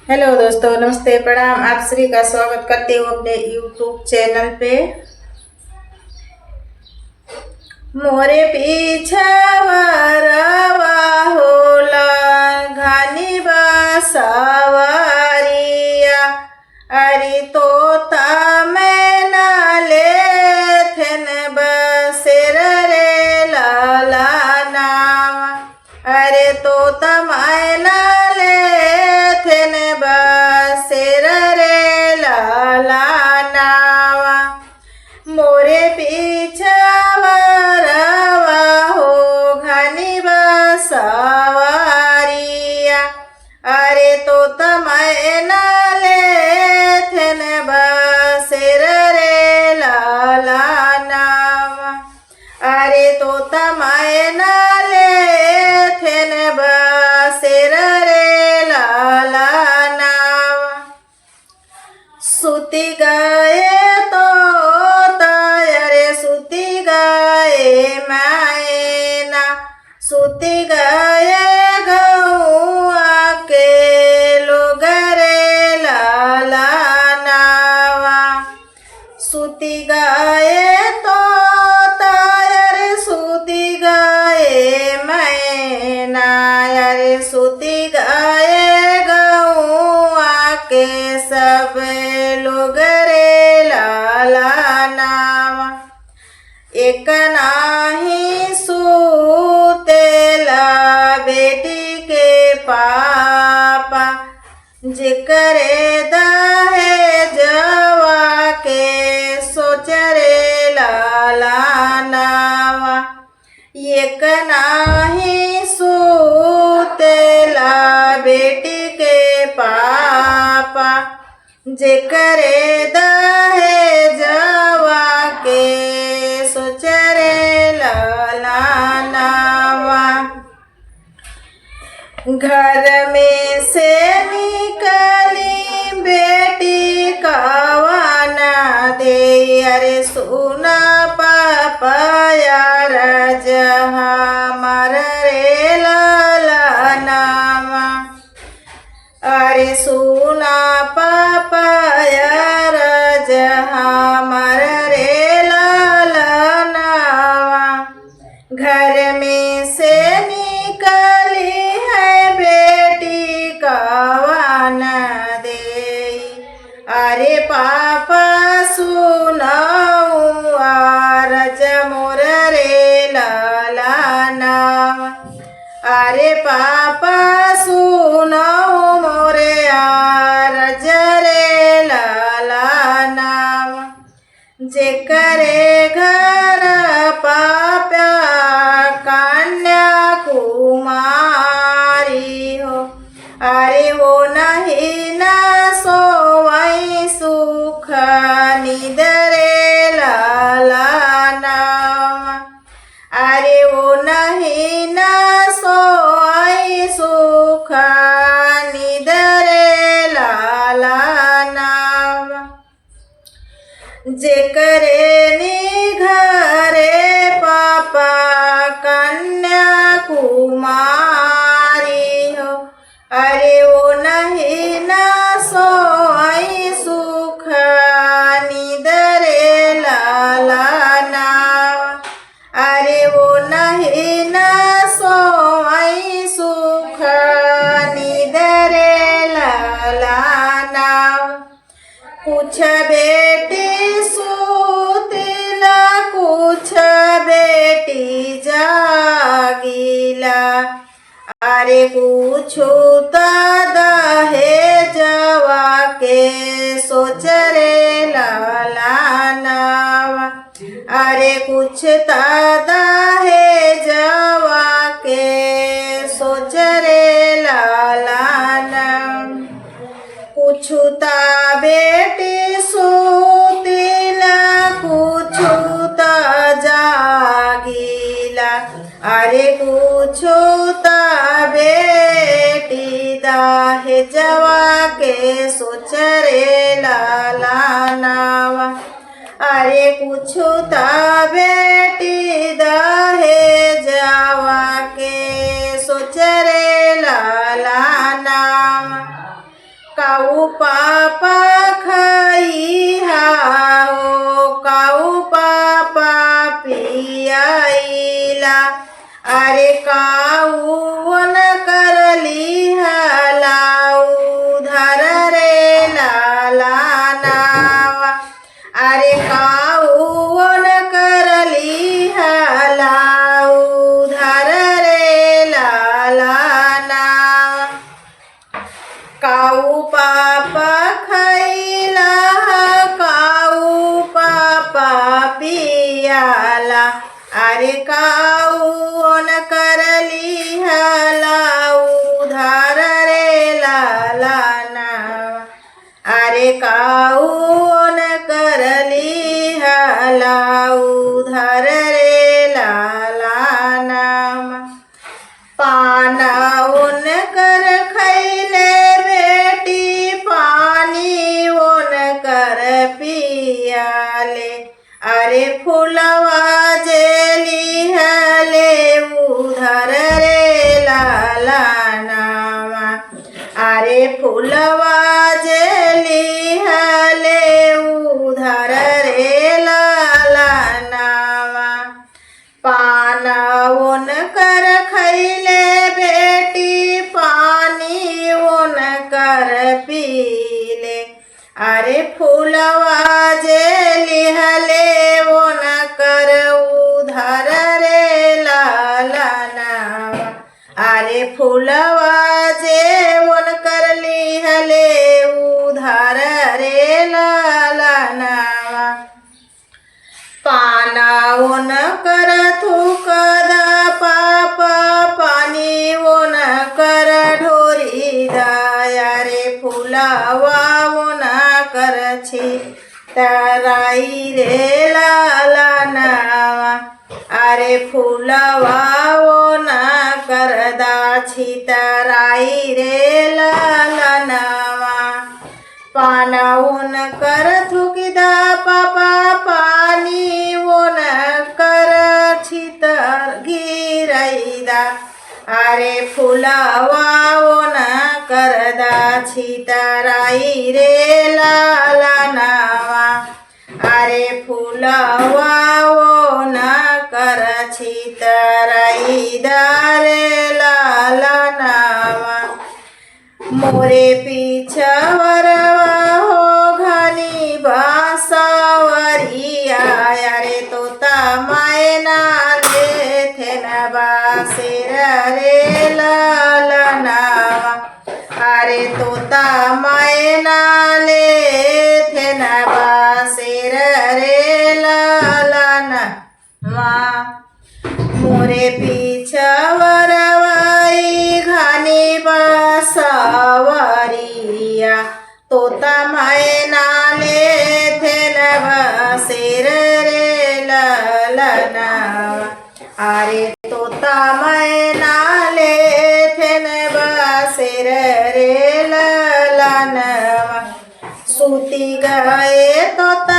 Hello दोस्तों, नमस्ते, प्रणाम। आप सभी का स्वागत करते हुए अपने यूट्यूब चैनल पे। मोरे पीछावरवा होला घानी बसवरिया। अरे तोता मैं ना ले थेन बसेर रे लाला नावा। अरे तोता मैं ना ले थेन बसेर रे लाला नावा। मोरे पीछावरवा हो घनी बसवरिया। अरे तोता मैं ना ले थेन बसेर रे लाला नावा। अरे तोता मैं ना ले थेन बसेर रे लाला नावा। सुती गए तो अरे सुती गए मैना। सुती गए गौआ के लोग रे लाला नावा। सुती गए तो अरे सुती गए मैना। अरे सुती गए गौआ के सब लोग रे लाला नावा। एक नाही सुतेला बेटी के पापा। जेकरे दहेजवा के सोच रे लाला नावा। एक नाही सुतेला बेटी के पापा। जेकरे दहेजवा के सोच रे लाला नावा। घर में से निकली बेटी कवाना दे। अरे सुना पापा यार हमार रे लाला नावा। अरे सुना पापा यार हमार रे लाला नावा। घर में से निकली है बेटी कवाना दे। अरे पापा सुनाऊ आरज मोर रे लाला नावा। अरे पापा सुनाऊ मोरे आरज रे लाला नावा। जेकरे घर पाप्या कन्या कुमारी हो। अरे वो नहीं ना सोवई सुख निद रे लाला नावा। अरे वो नहीं ना सोई सुख निद रे लाला नावा। जेकरे नी घरे पापा कन्या कुमारी हो। अरे वो नहीं ना सोई सुख निद रे लाला नावा। अरे वो नहीं ना सोई सुख निद रे लाला नावा। कुछ बेटी सुतिला कुछ बेटी जागिला। अरे कुछ दहेजवा के सोच रे लाला नावा। अरे कुछ दहेजवा के सोच रे लाला नावा। कुछु ता बेटी सुतिला कुछु ता जागिला। अरे कुछु ता बेटी दहेजवा के सोच रे लाला नावा। अरे कुछु ता बेटी दहेजवा के सोच रे लाला नावा। काऊ पापा खइहा हो काऊ पापा पियाइला अरे काऊ न करली हलाऊ धर रे लाला नावा अरे काऊ न करली हलाऊ धर रे लाला नावा काऊ पापा खइला काऊ पापा पियाला अरे काऊ न करली हलाऊ धर रे लाला नावा अरे काऊ न करली हलाऊ धर रे लाला नावा पानाउन कर खैले बेटी पानी ओन कर पियाले अरे फुलवा जेली हले उधर रे लाला नावा अरे फुलवा जेली हले उधर रे लाला नावा पानाउन कर खैले बेटी पानी ओन कर पीले अरे फूलवा जेली हले ओन कर उधर रे लाला नावा अरे फूलवा जे ओन कर ली हले उधर रे लाला नावा पानाउन कर थुकदा पाप पानी ओन कर ढोरी दाया रे फुलावा ओन कर छी तराई रे लाला नावा अरे फुलवा ओन कर दाछी तराई रे लाला नावा पानाउन कर थुकिदा पापा पानी ओन कर छितर गिरैदा अरे फुलवा ओन कर दा छितराई रे लाला नावा अरे फुलवा ओन कर छितराई दा रे लाला नावा मोरे पीछवरवा हो घनी बासावरिया रे तोता मायना ले थे न बासिर रे लाला नावा अरे तोता मायना ले थे न बासिर रे लाला नावा मोरे पीछवरवाई घनी बासावरिया तोता मैना ले थे न बसेर रे लाला नावा अरे तोता मैना ले थे न बसेर रे लाला नावा सूती गए तोता